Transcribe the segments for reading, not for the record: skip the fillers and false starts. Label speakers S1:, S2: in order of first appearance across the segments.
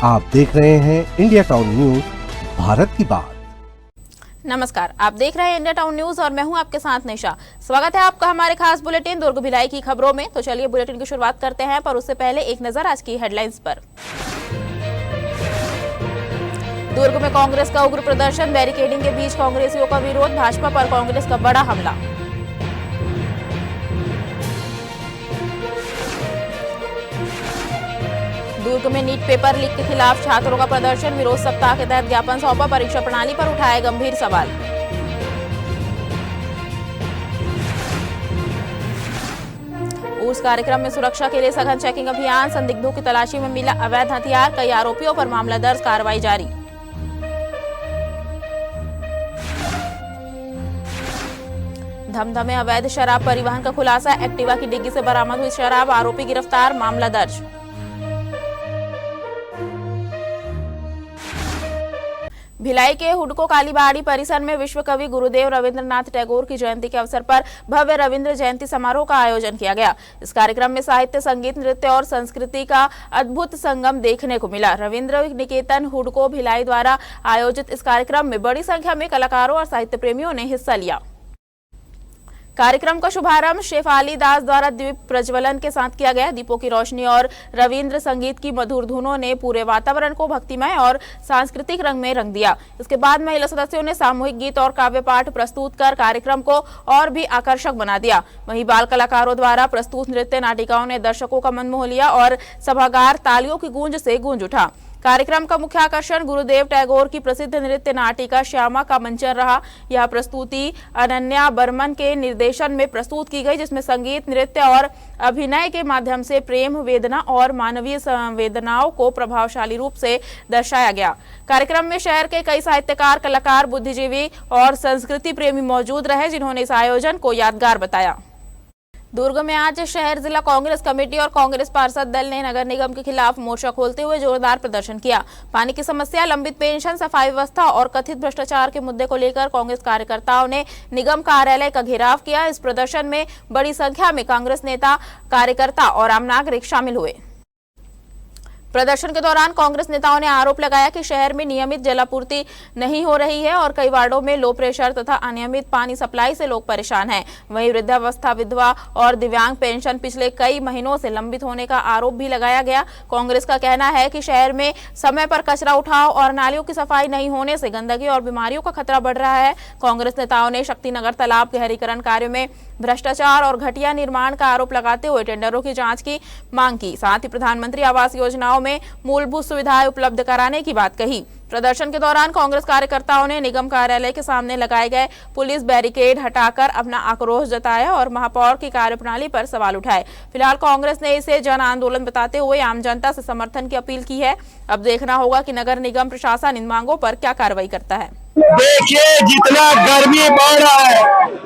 S1: आप देख रहे हैं इंडिया टाउन न्यूज, भारत की बात।
S2: नमस्कार, आप देख रहे हैं इंडिया टाउन न्यूज और मैं हूं आपके साथ निशा। स्वागत है आपका हमारे खास बुलेटिन दुर्ग भिलाई की खबरों में। तो चलिए बुलेटिन की शुरुआत करते हैं, पर उससे पहले एक नजर आज की हेडलाइंस पर। दुर्ग में कांग्रेस का उग्र प्रदर्शन, बैरिकेडिंग के बीच कांग्रेसियों का विरोध, भाजपा पर कांग्रेस का बड़ा हमला। दुर्ग में नीट पेपर लीक के खिलाफ छात्रों का प्रदर्शन, विरोध सप्ताह के तहत ज्ञापन सौंपा, परीक्षा प्रणाली पर उठाए गंभीर सवाल। उस कार्यक्रम में सुरक्षा के लिए सघन चेकिंग अभियान, संदिग्धों की तलाशी में मिला अवैध हथियार, कई आरोपियों पर मामला दर्ज, कार्रवाई जारी। धमधमे अवैध शराब परिवहन का खुलासा, एक्टिवा की डिग्गी से बरामद हुई शराब, आरोपी गिरफ्तार, मामला दर्ज। भिलाई के हुडको कालीबाड़ी परिसर में विश्व कवि गुरुदेव रविंद्रनाथ टैगोर की जयंती के अवसर पर भव्य रविंद्र जयंती समारोह का आयोजन किया गया। इस कार्यक्रम में साहित्य, संगीत, नृत्य और संस्कृति का अद्भुत संगम देखने को मिला। रविंद्र निकेतन हुडको भिलाई द्वारा आयोजित इस कार्यक्रम में बड़ी संख्या में कलाकारों और साहित्य प्रेमियों ने हिस्सा लिया। कार्यक्रम का शुभारंभ शेफाली दास द्वारा दीप प्रज्वलन के साथ किया गया। दीपों की रोशनी और रविंद्र संगीत की मधुर धुनों ने पूरे वातावरण को भक्तिमय और सांस्कृतिक रंग में रंग दिया। इसके बाद महिला सदस्यों ने सामूहिक गीत और काव्य पाठ प्रस्तुत कर कार्यक्रम को और भी आकर्षक बना दिया। वहीं बाल कलाकारों द्वारा प्रस्तुत नृत्य नाटिकाओं ने दर्शकों का मन मोह लिया और सभागार तालियों की गूंज से गूंज उठा। कार्यक्रम का मुख्य आकर्षण गुरुदेव टैगोर की प्रसिद्ध नृत्य नाटिका श्यामा का मंचन रहा। यह प्रस्तुति अनन्या बर्मन के निर्देशन में प्रस्तुत की गई, जिसमें संगीत, नृत्य और अभिनय के माध्यम से प्रेम, वेदना और मानवीय संवेदनाओं को प्रभावशाली रूप से दर्शाया गया। कार्यक्रम में शहर के कई साहित्यकार, कलाकार, बुद्धिजीवी और संस्कृति प्रेमी मौजूद रहे, जिन्होंने इस आयोजन को यादगार बताया। दुर्ग में आज शहर जिला कांग्रेस कमेटी और कांग्रेस पार्षद दल ने नगर निगम के खिलाफ मोर्चा खोलते हुए जोरदार प्रदर्शन किया। पानी की समस्या, लंबित पेंशन, सफाई व्यवस्था और कथित भ्रष्टाचार के मुद्दे को लेकर कांग्रेस कार्यकर्ताओं ने निगम कार्यालय का घेराव किया। इस प्रदर्शन में बड़ी संख्या में कांग्रेस नेता, कार्यकर्ता और आम नागरिक शामिल हुए। प्रदर्शन के दौरान कांग्रेस नेताओं ने आरोप लगाया कि शहर में नियमित जलापूर्ति नहीं हो रही है और कई वार्डों में लो प्रेशर तथा अनियमित पानी सप्लाई से लोग परेशान हैं। वहीं वृद्धावस्था, विधवा और दिव्यांग पेंशन पिछले कई महीनों से लंबित होने का आरोप भी लगाया गया। कांग्रेस का कहना है कि शहर में समय पर कचरा उठाव और नालियों की सफाई नहीं होने से गंदगी और बीमारियों का खतरा बढ़ रहा है। कांग्रेस नेताओं ने शक्तिनगर तालाब गहरीकरण कार्य में भ्रष्टाचार और घटिया निर्माण का आरोप लगाते हुए टेंडरों की जांच की मांग की। साथ ही प्रधानमंत्री आवास योजनाओं में मूलभूत सुविधाएं उपलब्ध कराने की बात कही। प्रदर्शन के दौरान कांग्रेस कार्यकर्ताओं ने निगम कार्यालय के सामने लगाए गए पुलिस बैरिकेड हटाकर अपना आक्रोश जताया और महापौर की कार्यप्रणाली पर सवाल उठाए। फिलहाल कांग्रेस ने इसे जन आंदोलन बताते हुए आम जनता से समर्थन की अपील की है। अब देखना होगा कि नगर निगम प्रशासन इन मांगों पर क्या कार्रवाई करता है।
S3: देखिए, जितना गर्मी बढ़ रहा है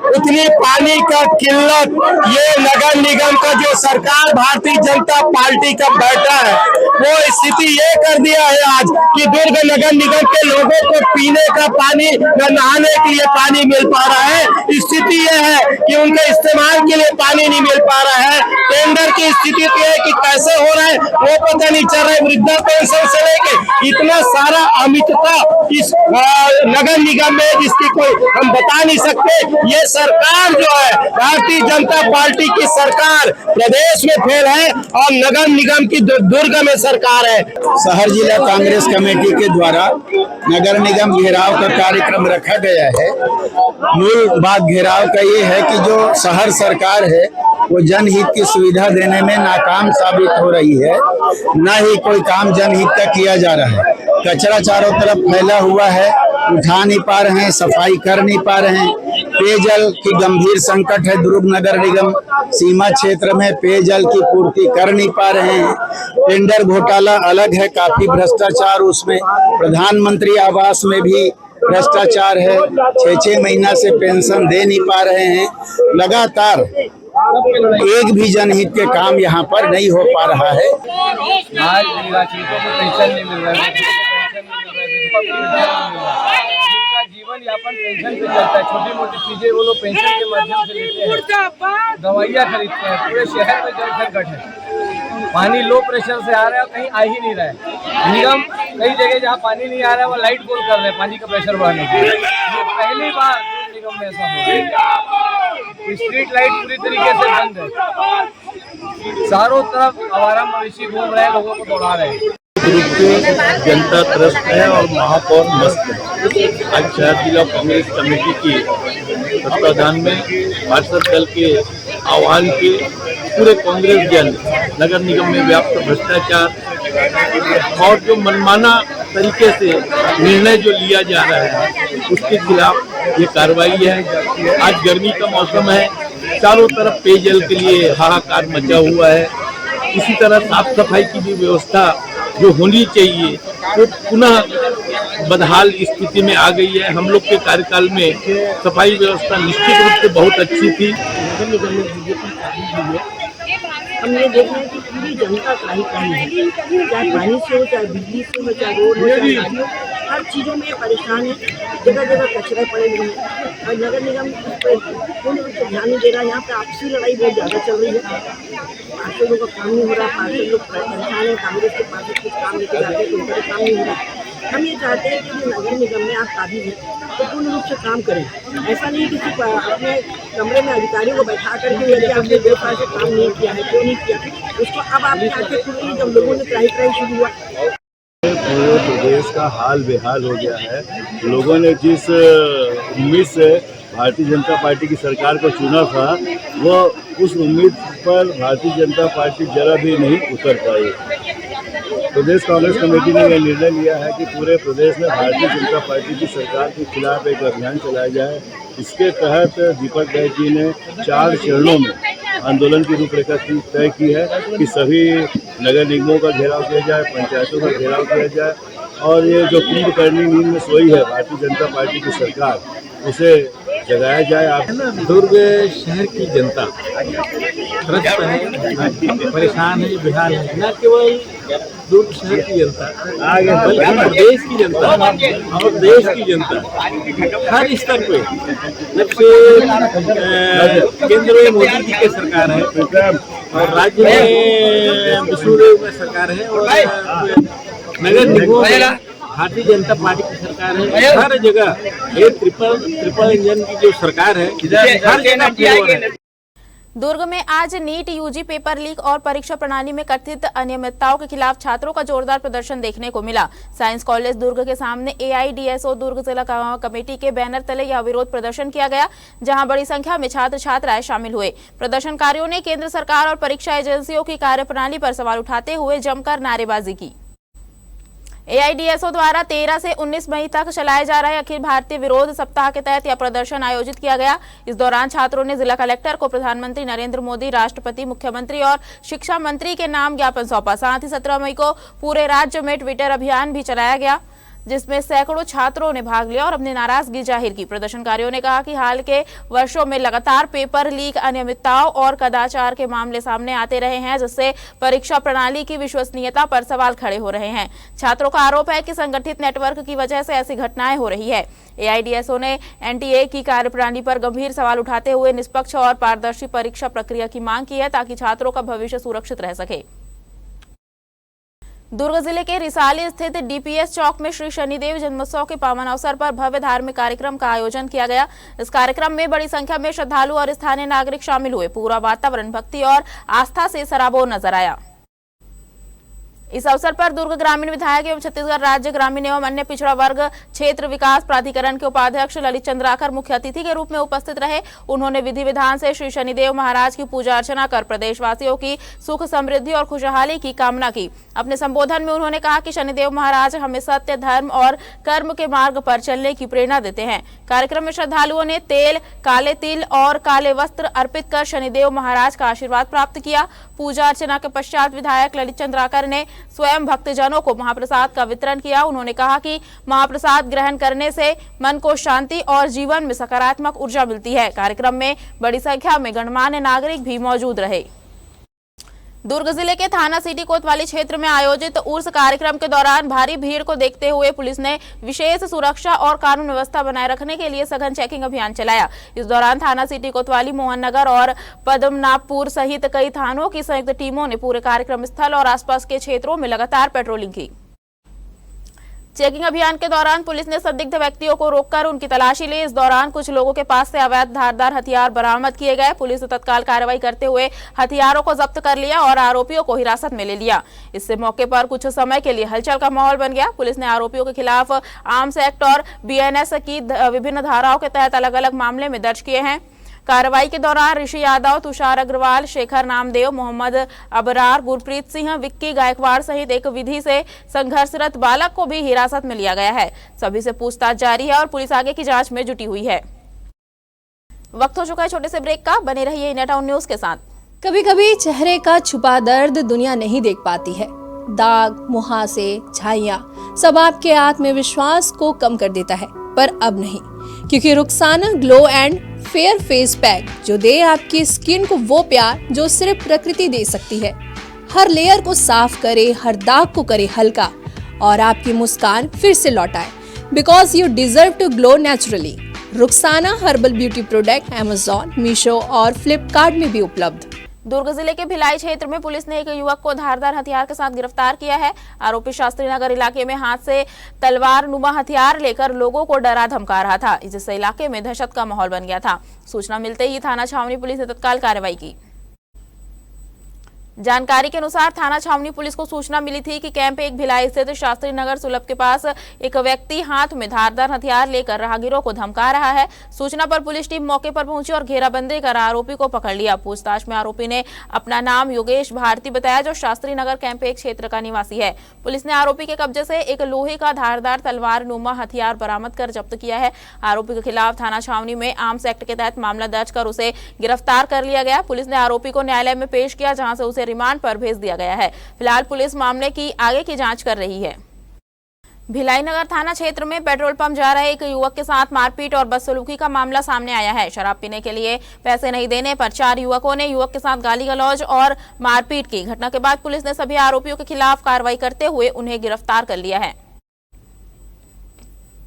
S3: उतनी पानी का किल्लत ये नगर निगम का जो सरकार भारतीय जनता पार्टी का बैठा है वो स्थिति ये कर दिया है आज कि दुर्ग नगर निगम के लोगों को पीने का पानी या नहाने के लिए पानी मिल पा रहा है। स्थिति ये है कि उनके इस्तेमाल के लिए पानी नहीं मिल पा रहा है। टेंडर की स्थिति है कि कैसे हो रहा है वो पता नहीं चल रहा है। वृद्धा पेंशन से लेके इतना सारा अमितता इस नगर निगम में जिसकी कोई हम बता नहीं सकते। ये सरकार जो है भारतीय जनता पार्टी की सरकार प्रदेश में फेल है और नगर निगम की दुर्ग में सरकार है।
S4: शहर जिला कांग्रेस कमेटी के द्वारा नगर निगम घेराव का कार्यक्रम रखा गया है। मूल बात घेराव का ये है कि जो शहर सरकार है वो जनहित की सुविधा देने में नाकाम साबित हो रही है। न ही कोई काम जनहित का किया जा रहा है। कचरा चारों तरफ फैला हुआ है, उठा नहीं पा रहे हैं, सफाई कर नहीं पा रहे हैं। पेयजल की गंभीर संकट है। दुर्ग नगर निगम सीमा क्षेत्र में पेयजल की पूर्ति कर नहीं पा रहे हैं। टेंडर घोटाला अलग है, काफी भ्रष्टाचार उसमें। प्रधानमंत्री आवास में भी भ्रष्टाचार है। 6-6 महीना से पेंशन दे नहीं पा रहे हैं। लगातार एक भी जनहित के काम यहाँ पर नहीं हो पा रहा है।
S5: आज निवासियों को पेंशन नहीं मिल रहा है, जीवन यापन पेंशन पे चलता है। छोटी मोटी चीजें वो लोग पेंशन के माध्यम से लेते हैं, दवाइयाँ खरीदते हैं। पूरे शहर में जल संकट है। पानी लो प्रेशर से आ रहा है और कहीं आ ही नहीं रहा है। निगम कई जगह जहाँ पानी नहीं आ रहा है वो लाइट गोल कर रहे हैं पानी का प्रेशर बढ़ाने के लिए। ये पहली बार निगम में ऐसा हो रहा है। स्ट्रीट लाइट पूरी तरीके से बंद है, चारों तरफ आवारा मवेशी घूम रहे हैं, लोगों को दौड़ा रहे हैं।
S6: ग्रुप के जनता त्रस्त है और महापौर मस्त है। आज शहर जिला कांग्रेस कमेटी की तत्वाधान में पार्षद दल के आह्वान के पूरे कांग्रेस जन नगर निगम में व्याप्त भ्रष्टाचार और जो मनमाना तरीके से निर्णय जो लिया जा रहा है उसके खिलाफ ये कार्रवाई है। आज गर्मी का मौसम है, चारों तरफ पेयजल के लिए हाहाकार मचा हुआ है। इसी तरह साफ सफाई की भी व्यवस्था जो होनी चाहिए वो पुनः बदहाल स्थिति में आ गई है। हम लोग के कार्यकाल में सफाई व्यवस्था निश्चित रूप से बहुत अच्छी थी।
S7: हम ये देख रहे हैं कि पूरी जनता का ही काम है, चाहे पानी से हो, चाहे बिजली से हो, चाहे रोड हो, चाहे गाड़ी हो, हर चीज़ों में परेशान है। जगह जगह कचरा पड़े हुए हैं और नगर निगम पूर्ण रूप से ध्यान नहीं दे रहा है। यहाँ पे आपसी लड़ाई बहुत ज़्यादा चल रही है। पार्षदों का काम नहीं हो रहा, पार्षद लोग परेशान है, कांग्रेस के पार्षद कुछ काम लेके जाते हैं तो उनका काम नहीं हो रहा। हम ये चाहते हैं कि नगर निगम में आप काबिज हैं तो पूर्ण रूप से काम करें। ऐसा नहीं कि सिर्फ अपने कमरे में अधिकारियों को बैठा करके यदि आपने 2 साल से काम नहीं किया है, क्यों नहीं किया, उसको अब आपकी आंखें खुल गई जब लोगों ने त्राही शुरू हुआ।
S6: पूरे प्रदेश का हाल बेहाल हो गया है। लोगों ने जिस उम्मीद से भारतीय जनता पार्टी की सरकार को चुना था वो उस उम्मीद पर भारतीय जनता पार्टी जरा भी नहीं उतर पाई। प्रदेश कांग्रेस कमेटी ने यह निर्णय लिया है कि पूरे प्रदेश में भारतीय जनता पार्टी की सरकार के खिलाफ एक अभियान चलाया जाए। इसके तहत दीपक बैज जी ने 4 चरणों में आंदोलन की रूपरेखा तय की है कि सभी नगर निगमों का घेराव किया जाए, पंचायतों का घेराव किया जाए और ये जो कुंभकर्णी नींद में सोई है भारतीय जनता पार्टी की सरकार, उसे जगाया जाए। आप
S8: दुर्ग शहर की जनता त्रस्त है, परेशान है, बेहाल है। न केवल दुर्ग शहर की जनता बल्कि प्रदेश की जनता और देश की जनता हर स्तर पे, जब से केंद्र में मोदी जी की सरकार है और राज्य में विष्णुदेव की सरकार है और नगर निगमों में भारतीय जनता पार्टी की सरकार है, हर जगह एक ट्रिपल इंजन की जो सरकार है हर जगह।
S2: दुर्ग में आज नीट यूजी पेपर लीक और परीक्षा प्रणाली में कथित अनियमितताओं के खिलाफ छात्रों का जोरदार प्रदर्शन देखने को मिला। साइंस कॉलेज दुर्ग के सामने AIDSO दुर्ग जिला कमेटी के बैनर तले यह विरोध प्रदर्शन किया गया, जहां बड़ी संख्या में छात्र छात्राएं शामिल हुए। प्रदर्शनकारियों ने केंद्र सरकार और परीक्षा एजेंसियों की कार्यप्रणाली पर सवाल उठाते हुए जमकर नारेबाजी की। AIDSO द्वारा 13 से 19 मई तक चलाए जा रहे अखिल भारतीय विरोध सप्ताह के तहत यह प्रदर्शन आयोजित किया गया। इस दौरान छात्रों ने जिला कलेक्टर को प्रधानमंत्री नरेंद्र मोदी, राष्ट्रपति, मुख्यमंत्री और शिक्षा मंत्री के नाम ज्ञापन सौंपा। साथ ही 17 मई को पूरे राज्य में ट्विटर अभियान भी चलाया गया, जिसमें सैकड़ों छात्रों ने भाग लिया और अपनी नाराजगी जाहिर की। प्रदर्शनकारियों ने कहा कि हाल के वर्षों में लगातार पेपर लीक, अनियमितताओं और कदाचार के मामले सामने आते रहे हैं, जिससे परीक्षा प्रणाली की विश्वसनीयता पर सवाल खड़े हो रहे हैं। छात्रों का आरोप है कि संगठित नेटवर्क की वजह से ऐसी घटनाएं हो रही है। AIDSO ने NTA की कार्यप्रणाली पर गंभीर सवाल उठाते हुए निष्पक्ष और पारदर्शी परीक्षा प्रक्रिया की मांग की है, ताकि छात्रों का भविष्य सुरक्षित रह सके। दुर्ग जिले के रिसाली स्थित DPS चौक में श्री शनिदेव जन्मोत्सव के पावन अवसर पर भव्य धार्मिक कार्यक्रम का आयोजन किया गया। इस कार्यक्रम में बड़ी संख्या में श्रद्धालु और स्थानीय नागरिक शामिल हुए। पूरा वातावरण भक्ति और आस्था से सराबोर नजर आया। इस अवसर पर दुर्ग ग्रामीण विधायक एवं छत्तीसगढ़ राज्य ग्रामीण एवं अन्य पिछड़ा वर्ग क्षेत्र विकास प्राधिकरण के उपाध्यक्ष ललित चंद्राकर मुख्य अतिथि के रूप में उपस्थित रहे। उन्होंने विधि विधान से श्री शनिदेव महाराज की पूजा अर्चना कर प्रदेशवासियों की सुख समृद्धि और खुशहाली की कामना की। अपने संबोधन में उन्होंने कहा कि शनिदेव महाराज हमें सत्य, धर्म और कर्म के मार्ग पर चलने की प्रेरणा देते हैं। कार्यक्रम में श्रद्धालुओं ने तेल, काले तिल और काले वस्त्र अर्पित कर शनिदेव महाराज का आशीर्वाद प्राप्त किया। पूजा अर्चना के पश्चात विधायक ललित चंद्राकर ने स्वयं भक्तजनों को महाप्रसाद का वितरण किया। उन्होंने कहा कि महाप्रसाद ग्रहण करने से मन को शांति और जीवन में सकारात्मक ऊर्जा मिलती है। कार्यक्रम में बड़ी संख्या में गणमान्य नागरिक भी मौजूद रहे। दुर्ग जिले के थाना सिटी कोतवाली क्षेत्र में आयोजित उर्स कार्यक्रम के दौरान भारी भीड़ को देखते हुए पुलिस ने विशेष सुरक्षा और कानून व्यवस्था बनाए रखने के लिए सघन चेकिंग अभियान चलाया। इस दौरान थाना सिटी कोतवाली, मोहन नगर और पद्मनाभपुर सहित कई थानों की संयुक्त टीमों ने पूरे कार्यक्रम स्थल और आसपास के क्षेत्रों में लगातार पेट्रोलिंग की। चेकिंग अभियान के दौरान पुलिस ने संदिग्ध व्यक्तियों को रोककर उनकी तलाशी ली। इस दौरान कुछ लोगों के पास से अवैध धारदार हथियार बरामद किए गए। पुलिस ने तत्काल कार्रवाई करते हुए हथियारों को जब्त कर लिया और आरोपियों को हिरासत में ले लिया। इससे मौके पर कुछ समय के लिए हलचल का माहौल बन गया। पुलिस ने आरोपियों के खिलाफ आर्म्स एक्ट और BNS की विभिन्न धाराओं के तहत अलग अलग मामले में दर्ज किए हैं। कार्रवाई के दौरान ऋषि यादव, तुषार अग्रवाल, शेखर नामदेव, मोहम्मद अबरार, गुरप्रीत सिंह, विक्की गायकवाड़ सहित एक विधि से संघर्षरत बालक को भी हिरासत में लिया गया है। सभी से पूछताछ जारी है और पुलिस आगे की जांच में जुटी हुई है। वक्त हो चुका है छोटे से ब्रेक का। बने रहिए इंडिया टाउन न्यूज के साथ।
S9: कभी कभी चेहरे का छुपा दर्द दुनिया नहीं देख पाती है। दाग, मुहासे, झाइयां सब आपके आत्मविश्वास को कम कर देता है, पर अब नहीं, क्योंकि Rukhsana glow and fair face pack जो दे आपकी स्किन को वो प्यार जो सिर्फ प्रकृति दे सकती है। हर लेयर को साफ करे, हर दाग को करे हल्का और आपकी मुस्कान फिर से लौटाए। Because you deserve to glow naturally. Rukhsana herbal beauty product Amazon, Meesho और फ्लिपकार्ट में भी उपलब्ध।
S2: दुर्ग जिले के भिलाई क्षेत्र में पुलिस ने एक युवक को धारदार हथियार के साथ गिरफ्तार किया है। आरोपी शास्त्री नगर इलाके में हाथ से तलवार नुमा हथियार लेकर लोगों को डरा धमका रहा था, जिससे इलाके में दहशत का माहौल बन गया था। सूचना मिलते ही थाना छावनी पुलिस ने तत्काल कार्रवाई की। जानकारी के अनुसार थाना छावनी पुलिस को सूचना मिली थी कि कैंप 1 भिलाई स्थित शास्त्री नगर सुलभ के पास एक व्यक्ति हाथ में धारदार हथियार लेकर राहगीरों को धमका रहा है। सूचना पर पुलिस टीम मौके पर पहुंची और घेराबंदी कर आरोपी को पकड़ लिया। पूछताछ में आरोपी ने अपना नाम योगेश भारती बताया, जो शास्त्री नगर कैंप 1 क्षेत्र का निवासी है। पुलिस ने आरोपी के कब्जे से एक लोहे का धारदार तलवार नुमा हथियार बरामद कर जब्त किया है। आरोपी के खिलाफ थाना छावनी में आर्म्स एक्ट के तहत मामला दर्ज कर उसे गिरफ्तार कर लिया गया। पुलिस ने आरोपी को न्यायालय में पेश किया, जहां से उसे रिमांड पर भेज दिया गया है। फिलहाल पुलिस मामले की आगे की जांच कर रही है। भिलाई नगर थाना क्षेत्र में पेट्रोल पंप जा रहे एक युवक के साथ मारपीट और बदसलूकी का मामला सामने आया है। शराब पीने के लिए पैसे नहीं देने पर 4 युवकों ने युवक के साथ गाली गलौज और मारपीट की। घटना के बाद पुलिस ने सभी आरोपियों के खिलाफ कार्रवाई करते हुए उन्हें गिरफ्तार कर लिया है।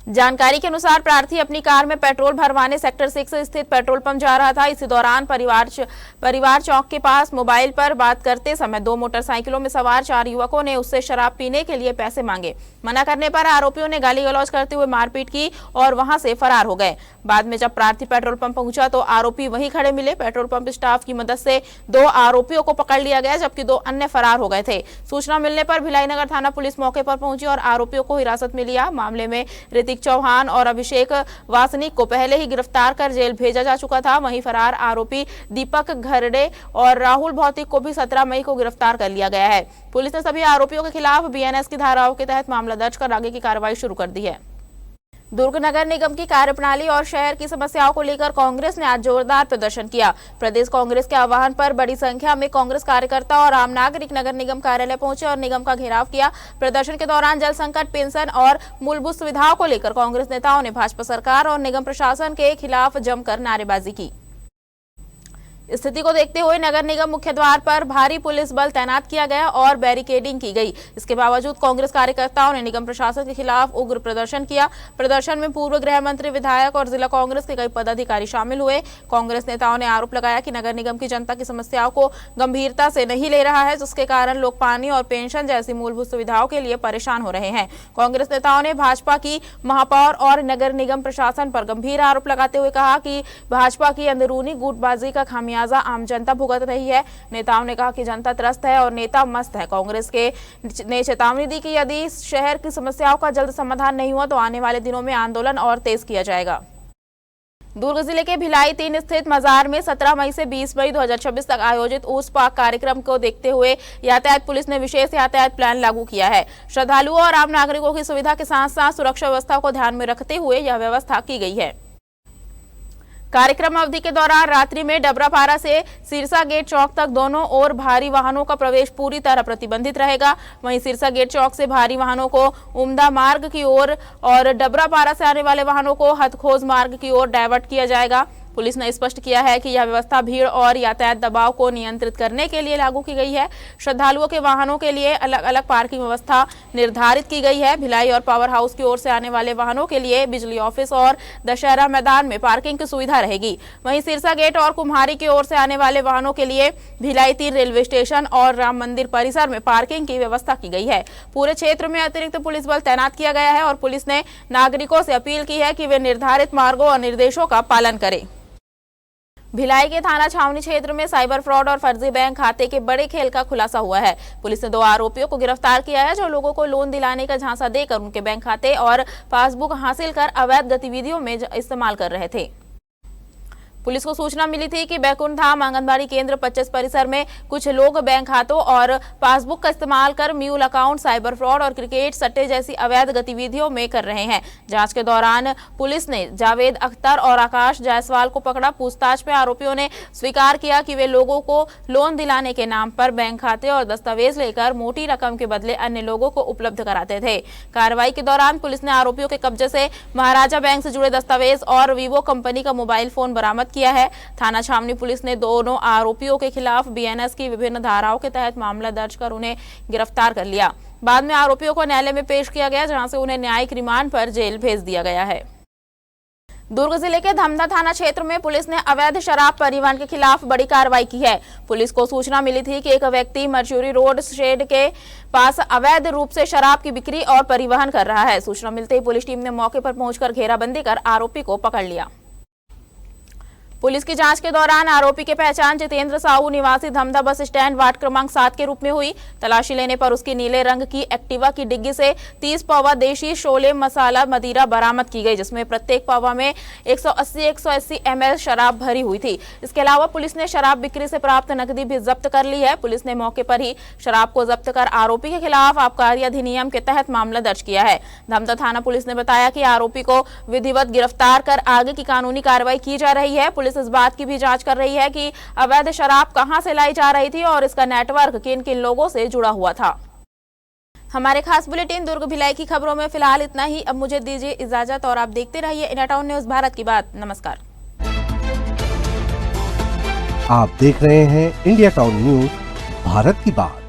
S2: जानकारी के अनुसार प्रार्थी अपनी कार में पेट्रोल भरवाने सेक्टर 6 स्थित पेट्रोल पंप जा रहा था। इसी दौरान परिवार चौक के पास मोबाइल पर बात करते समय 2 मोटरसाइकिलों में सवार 4 युवकों ने उससे शराब पीने के लिए पैसे मांगे। मना करने पर आरोपियों ने गाली गलौज करते हुए मारपीट की और वहां से फरार हो गए। बाद में जब प्रार्थी पेट्रोल पंप पहुंचा तो आरोपी वहीं खड़े मिले। पेट्रोल पंप स्टाफ की मदद से 2 आरोपियों को पकड़ लिया गया, जबकि 2 अन्य फरार हो गए थे। सूचना मिलने पर भिलाई नगर थाना पुलिस मौके पर पहुंची और आरोपियों को हिरासत में लिया। मामले में ऋतिक चौहान और अभिषेक वासनिक को पहले ही गिरफ्तार कर जेल भेजा जा चुका था। वहीं फरार आरोपी दीपक घरडे और राहुल भौतिक को भी 17 मई को गिरफ्तार कर लिया गया है। पुलिस ने सभी आरोपियों के खिलाफ BNS की धाराओं के तहत मामला दर्ज कर आगे की कार्रवाई शुरू कर दी है। दुर्ग नगर निगम की कार्यप्रणाली और शहर की समस्याओं को लेकर कांग्रेस ने आज जोरदार प्रदर्शन किया। प्रदेश कांग्रेस के आह्वान पर बड़ी संख्या में कांग्रेस कार्यकर्ता और आम नागरिक नगर निगम कार्यालय पहुंचे और निगम का घेराव किया। प्रदर्शन के दौरान जल संकट, पेंशन और मूलभूत सुविधाओं को लेकर कांग्रेस नेताओं ने भाजपा सरकार और निगम प्रशासन के खिलाफ जमकर नारेबाजी की। स्थिति को देखते हुए नगर निगम मुख्य द्वार पर भारी पुलिस बल तैनात किया गया और बैरिकेडिंग की गई। इसके बावजूद कांग्रेस कार्यकर्ताओं ने निगम प्रशासन के खिलाफ उग्र प्रदर्शन किया। प्रदर्शन में पूर्व गृह मंत्री, विधायक और जिला कांग्रेस के कई पदाधिकारी शामिल हुए। कांग्रेस नेताओं ने आरोप लगाया कि नगर निगम की जनता की समस्याओं को गंभीरता से नहीं ले रहा है, जिसके कारण लोग पानी और पेंशन जैसी मूलभूत सुविधाओं के लिए परेशान हो रहे हैं। कांग्रेस नेताओं ने भाजपा की महापौर और नगर निगम प्रशासन पर गंभीर आरोप लगाते हुए कहा कि भाजपा की अंदरूनी गुटबाजी का खामियाजा आम जनता भुगत रही है। नेताओं ने कहा कि जनता त्रस्त है और नेता मस्त है। कांग्रेस ने चेतावनी दी कि यदि शहर की समस्याओं का जल्द समाधान नहीं हुआ तो आने वाले दिनों में आंदोलन और तेज किया जाएगा। दुर्ग जिले के भिलाई 3 स्थित मजार में 17 मई से 20 मई 2026 तक आयोजित उर्स पाक कार्यक्रम को देखते हुए यातायात पुलिस ने विशेष यातायात प्लान लागू किया है। श्रद्धालुओं और आम नागरिकों की सुविधा के साथ साथ सुरक्षा व्यवस्था को ध्यान में रखते हुए यह व्यवस्था की गई है। कार्यक्रम अवधि के दौरान रात्रि में डबरापारा से सिरसा गेट चौक तक दोनों ओर भारी वाहनों का प्रवेश पूरी तरह प्रतिबंधित रहेगा। वहीं सिरसा गेट चौक से भारी वाहनों को उम्दा मार्ग की ओर और डबरापारा से आने वाले वाहनों को हथखोज मार्ग की ओर डायवर्ट किया जाएगा। पुलिस ने स्पष्ट किया है कि यह व्यवस्था भीड़ और यातायात दबाव को नियंत्रित करने के लिए लागू की गई है। श्रद्धालुओं के वाहनों के लिए अलग अलग पार्किंग व्यवस्था निर्धारित की गई है। भिलाई और पावर हाउस की ओर से आने वाले वाहनों के लिए बिजली ऑफिस और दशहरा मैदान में पार्किंग की सुविधा रहेगी। वहीं सिरसा गेट और कुम्हारी की ओर से आने वाले वाहनों के लिए भिलाई 3 रेलवे स्टेशन और राम मंदिर परिसर में पार्किंग की व्यवस्था की गई है। पूरे क्षेत्र में अतिरिक्त पुलिस बल तैनात किया गया है और पुलिस ने नागरिकों से अपील की है कि वे निर्धारित मार्गों और निर्देशों का पालन करें। भिलाई के थाना छावनी क्षेत्र में साइबर फ्रॉड और फर्जी बैंक खाते के बड़े खेल का खुलासा हुआ है। पुलिस ने 2 आरोपियों को गिरफ्तार किया है जो लोगों को लोन दिलाने का झांसा देकर उनके बैंक खाते और पासबुक हासिल कर अवैध गतिविधियों में इस्तेमाल कर रहे थे। पुलिस को सूचना मिली थी कि बैकुंठ धाम आंगनबाड़ी केंद्र 25 परिसर में कुछ लोग बैंक खातों और पासबुक का इस्तेमाल कर म्यूल अकाउंट, साइबर फ्रॉड और क्रिकेट सट्टे जैसी अवैध गतिविधियों में कर रहे हैं। जांच के दौरान पुलिस ने जावेद अख्तर और आकाश जायसवाल को पकड़ा। पूछताछ में आरोपियों ने स्वीकार किया कि वे लोगों को लोन दिलाने के नाम पर बैंक खाते और दस्तावेज लेकर मोटी रकम के बदले अन्य लोगों को उपलब्ध कराते थे। कार्रवाई के दौरान पुलिस ने आरोपियों के कब्जे से महाराजा बैंक से जुड़े दस्तावेज और वीवो कंपनी का मोबाइल फोन बरामद किया है। थाना छावनी पुलिस ने दोनों आरोपियों के खिलाफ बीएनएस की विभिन्न धाराओं के तहत मामला दर्ज कर उन्हें गिरफ्तार कर लिया। बाद में आरोपियों को न्यायालय में पेश किया गया, जहां से उन्हें न्यायिक रिमांड पर जेल भेज दिया गया है। दुर्ग जिले के धमधा थाना क्षेत्र में पुलिस ने अवैध शराब परिवहन के खिलाफ बड़ी कार्रवाई की है। पुलिस को सूचना मिली थी कि एक व्यक्ति मरचूरी रोड शेड के पास अवैध रूप से शराब की बिक्री और परिवहन कर रहा है। सूचना मिलते ही पुलिस टीम ने मौके पर पहुंचकर घेराबंदी कर आरोपी को पकड़ लिया। पुलिस की जांच के दौरान आरोपी की पहचान जितेंद्र साहू निवासी धमधा बस स्टैंड वार्ड क्रमांक 7 के रूप में हुई। तलाशी लेने पर उसकी नीले रंग की एक्टिवा की डिग्गी से 30 पौवा देशी शोले मसाला मदिरा बरामद की गई, जिसमें प्रत्येक पौवा में 180 ml शराब भरी हुई थी। इसके अलावा पुलिस ने शराब बिक्री से प्राप्त नकदी भी जब्त कर ली है। पुलिस ने मौके पर ही शराब को जब्त कर आरोपी के खिलाफ आबकारी अधिनियम के तहत मामला दर्ज किया है। धमधा थाना पुलिस ने बताया कि आरोपी को विधिवत गिरफ्तार कर आगे की कानूनी कार्रवाई की जा रही है। पुलिस इस बात की भी जांच कर रही है कि अवैध शराब कहां से लाई जा रही थी और इसका नेटवर्क किन किन लोगों से जुड़ा हुआ था। हमारे खास बुलेटिन दुर्ग भिलाई की खबरों में फिलहाल इतना ही। अब मुझे दीजिए इजाजत और आप देखते रहिए इंडिया टाउन न्यूज, भारत की बात। नमस्कार।
S1: आप देख रहे हैं इंडिया टाउन न्यूज, भारत की बात।